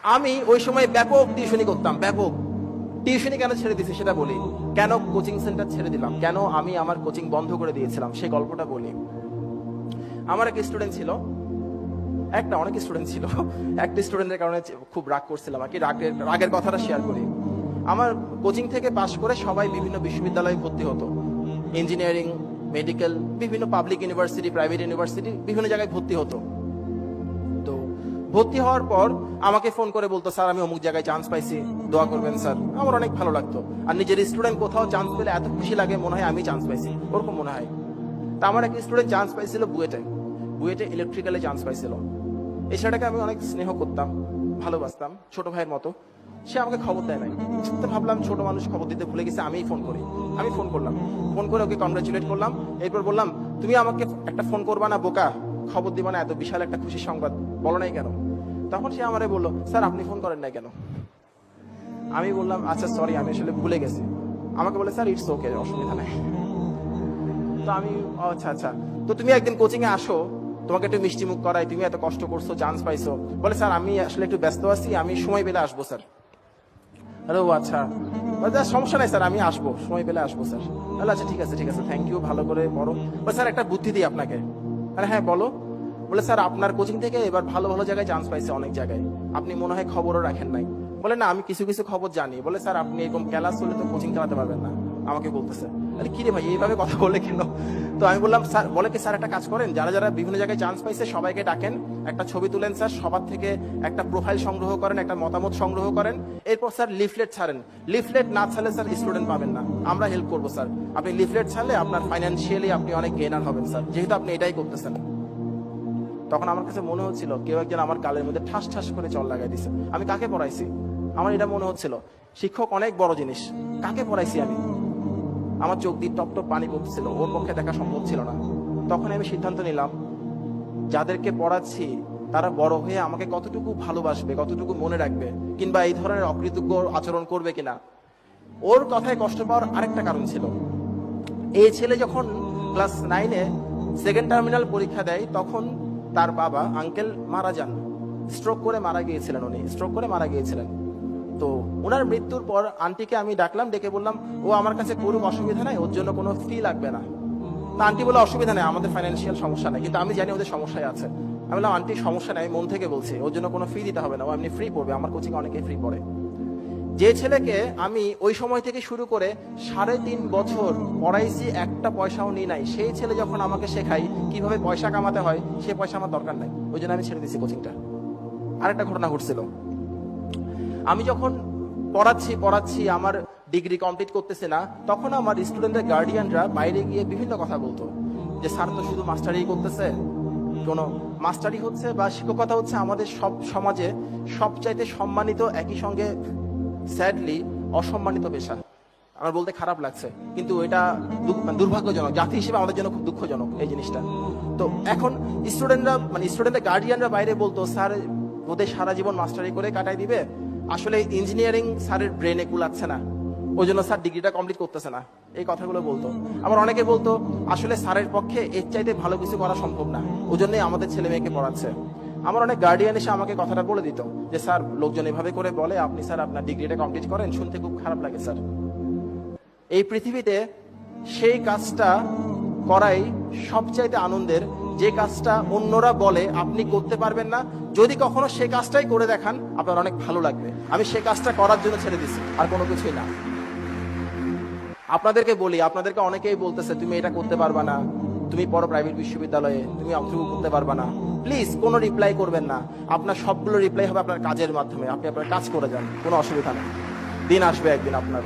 আমি ওই সময় ব্যাপক টিউশনি করতাম, ব্যাপক টিউশনি। কেন ছেড়ে দিয়েছি সেটা বলি, কেন কোচিং সেন্টার ছেড়ে দিলাম, কেন আমি আমার কোচিং বন্ধ করে দিয়েছিলাম সেই গল্পটা বলি। আমার এক স্টুডেন্ট ছিল, একটা অনেক স্টুডেন্ট ছিল, একটা স্টুডেন্টের কারণে খুব রাগ করছিলাম আর কি। রাগের কথাটা শেয়ার করি। আমার কোচিং থেকে পাশ করে সবাই বিভিন্ন বিশ্ববিদ্যালয়ে ভর্তি হতো, ইঞ্জিনিয়ারিং, মেডিকেল, বিভিন্ন পাবলিক ইউনিভার্সিটি, প্রাইভেট ইউনিভার্সিটি, বিভিন্ন জায়গায় ভর্তি হতো। তো ভর্তি হওয়ার পর আমাকে ফোন করে বলতো, স্যার আমি অমুক জায়গায় চান্স পাইছি, দোয়া করবেন স্যার। আমার অনেক ভালো লাগতো। আর নিজের স্টুডেন্ট কোথাও চান্স পেলে এত খুশি লাগে, মনে হয় আমি চান্স পাইছি, ওরকম মনে হয়। তা আমার এক স্টুডেন্ট চান্স পাইছিল বুয়েটে, বুয়েটে ইলেকট্রিক্যালে চান্স পাইছিল। এই ছেলেটাকে আমি অনেক স্নেহ করতাম, ভালোবাসতাম, ছোট ভাইয়ের মতো। সে আমাকে খবর দেয় নাই। তো ভাবলাম ছোট মানুষ খবর দিতে ভুলে গেছে, আমিই ফোন করি। আমি ফোন করলাম, ফোন করে ওকে কংগ্রাচুলেট করলাম। এরপর বললাম, তুমি আমাকে একটা ফোন করবা না বোকা, খবর দিবা না, এত বিশাল একটা খুশির সংবাদ বলো নাই কেন? তখন সে আমারে বললো, স্যার আপনি ফোন করেন নাই কেন? আমি বললাম, আচ্ছা সরি, আমি আসলে ভুলে গেছি। আমাকে বলে, স্যার ইটস ওকে, অসুবিধা নাই। তো আমি, আচ্ছা আচ্ছা, তো তুমি একদিন কোচিং এ আসো, তোমাকে একটু মিষ্টি মুখ করাই, তুমি এত কষ্ট করছো, চান্স পাইছো। বলে, স্যার আমি আসলে একটু ব্যস্ত আছি, আমি সময় পেলে আসবো স্যার। আরে ও আচ্ছা, সমস্যা নাই স্যার, আমি আসবো, সময় পেলে আসবো স্যার। তাহলে আচ্ছা ঠিক আছে ঠিক আছে, থ্যাংক ইউ, ভালো করে পড়ো। বলে, স্যার একটা বুদ্ধি দিই আপনাকে। আরে হ্যাঁ বলো। বলে, স্যার আপনার কোচিং থেকে এবার ভালো ভালো জায়গায় চান্স পাইছে, অনেক জায়গায়, আপনি মনে হয় খবরও রাখেন নাই। বলে, না আমি কিছু কিছু খবর জানি। বলে, স্যার আপনি এরকম ক্লাস হলে তো কোচিং চালাতে পারবেন না, আমাকে বলতেছে। আরে কি রে ভাই, এইভাবে কথা বলে কেন? তো আমি বললাম, স্যার বলে কি, স্যার একটা কাজ করেন, যারা যারা বিভিন্ন জায়গায় চান্স পাইছে সবাইকে ডাকেন, একটা ছবি তুলেন স্যার, সবার থেকে একটা প্রোফাইল সংগ্রহ করেন, একটা মতামত সংগ্রহ করেন। এরপর স্যার লিফলেট ছাড়েন। লিফলেট না ছাড়লে স্যার স্টুডেন্ট পাবেন না, আমরা হেল্প করবো স্যার। আপনি লিফলেট ছাড়লে আপনার ফাইন্যান্সিয়ালি আপনি অনেক গেনার হবেন স্যার, যেহেতু আপনি এটাই করতেছেন। তখন আমার কাছে মনে হচ্ছিল কেউ একজন আমার গালের মধ্যে ঠাস ঠাস করে চল লাগাই দিছে। আমি কাকে পড়াইছি? আমার এটা মনে হচ্ছিল শিক্ষক অনেক বড় জিনিস, কাকে পড়াইছি আমি? আমার চোখ দিয়ে টপ টপ পানি পড়ছিল, ওর পক্ষে দেখা সম্ভব ছিল না। তখন আমি সিদ্ধান্ত নিলাম, যাদেরকে পড়াচ্ছি তারা বড় হয়ে আমাকে কতটুকু ভালোবাসবে, কতটুকু মনে রাখবে, কিংবা এই ধরনের অকৃতজ্ঞ আচরণ করবে কিনা। ওর কথায় কষ্ট পাওয়ার আরেকটা কারণ ছিল, এই ছেলে যখন ক্লাস 9-এ সেকেন্ড টার্মিনাল পরীক্ষা দেয়, তখন তার বাবা আঙ্কেল মারা যান, স্ট্রোক করে মারা গিয়েছিলেন, উনি স্ট্রোক করে মারা গিয়েছিলেন। তো ওনার মৃত্যুর পর আন্টিকে আমি ডাকলাম, ডেকে বললাম, ও আমার কাছে করুক, অসুবিধা নাই, ওর জন্য কোনো ফি লাগবে না। তা আন্টি বলে, অসুবিধা নেই, আমাদের ফাইন্যান্সিয়াল সমস্যা নেই, কিন্তু আমি জানি ওদের সমস্যায় আছে। আমি বললাম, আন্টি সমস্যা নেই, আমি মন থেকে বলছি, ওর জন্য কোনো ফি দিতে হবে না, ও এমনি ফ্রি পড়বে, আমার কোচিং অনেকেই ফ্রি পড়ে। যে ছেলেকে আমি ওই সময় থেকে শুরু করে 3.5 বছর পড়াইছি, একটা পয়সাও নিই নাই, সেই ছেলে যখন আমাকে শেখাই কিভাবে পয়সা কামাতে হয়, সে পয়সা আমার দরকার নাই, ওই জন্য আমি ছেড়ে দিয়েছি কোচিংটা। আরেকটা ঘটনা ঘটছিল, আমি যখন পড়াচ্ছি পড়াচ্ছি আমার ডিগ্রি কমপ্লিট করতেছে না, তখন আমার স্টুডেন্টদের গার্ডিয়ানরা বাইরে গিয়ে বিভিন্ন কথা বলতো, যে স্যার তো শুধু মাস্টারি করতেছে, কোনো মাস্টারি হচ্ছে বা শিক্ষকতা হচ্ছে আমাদের সব সমাজে সবচাইতে সম্মানিত, একই সঙ্গে স্যাডলি অসম্মানিত পেশা। আমার বলতে খারাপ লাগছে, কিন্তু এটা দুর্ভাগ্যজনক, জাতি হিসেবে আমাদের জন্য খুব দুঃখজনক এই জিনিসটা। তো এখন স্টুডেন্টদের গার্ডিয়ানরা বাইরে বলতো, স্যার ওদের সারা জীবন মাস্টারি করে কাটাই দিবে, আসলে ইঞ্জিনিয়ারিং স্যারের ব্রেনে কুলাচ্ছে না, ওই জন্য স্যার ডিগ্রিটা কমপ্লিট করতেছে না, এই কথাগুলো বলতো। আবার অনেকে বলতো, আসলে স্যারের পক্ষে এর চাইতে ভালো কিছু করা সম্ভব না, ওই জন্যই আমাদের ছেলে মেয়েকে পড়াচ্ছে। আমার অনেক গার্ডিয়ান এসে আমাকে কথাটা বলে দিত, যে স্যার লোকজন এভাবে করে বলে, আপনি স্যার আপনার ডিগ্রিটা কমপ্লিট করেন, শুনতে খুব খারাপ লাগে স্যার। এই পৃথিবীতে সেই কাজটা করাই সবচাইতে আনন্দের, যে কাজটা অন্যরা বলে আপনি করতে পারবেন না, যদি কখনো সেই কাজটাই করে দেখান আপনার অনেক ভালো লাগবে। আমি সেই কাজটা করার জন্য ছেড়ে দিছি, আর কোনো কিছুই না। আপনাদেরকে বলি, আপনাদেরকে অনেকেই বলতেছে তুমি এটা করতে পারবা না, তুমি পড়ো প্রাইভেট বিশ্ববিদ্যালয়ে, তুমি অংশগ্রহণ করতে পারবা না। প্লিজ কোনো রিপ্লাই করবেন না, আপনার সবগুলো রিপ্লাই হবে আপনার কাজের মাধ্যমে, আপনি আপনার কাজ করে যান, কোনো অসুবিধা নেই, দিন আসবে একদিন আপনার।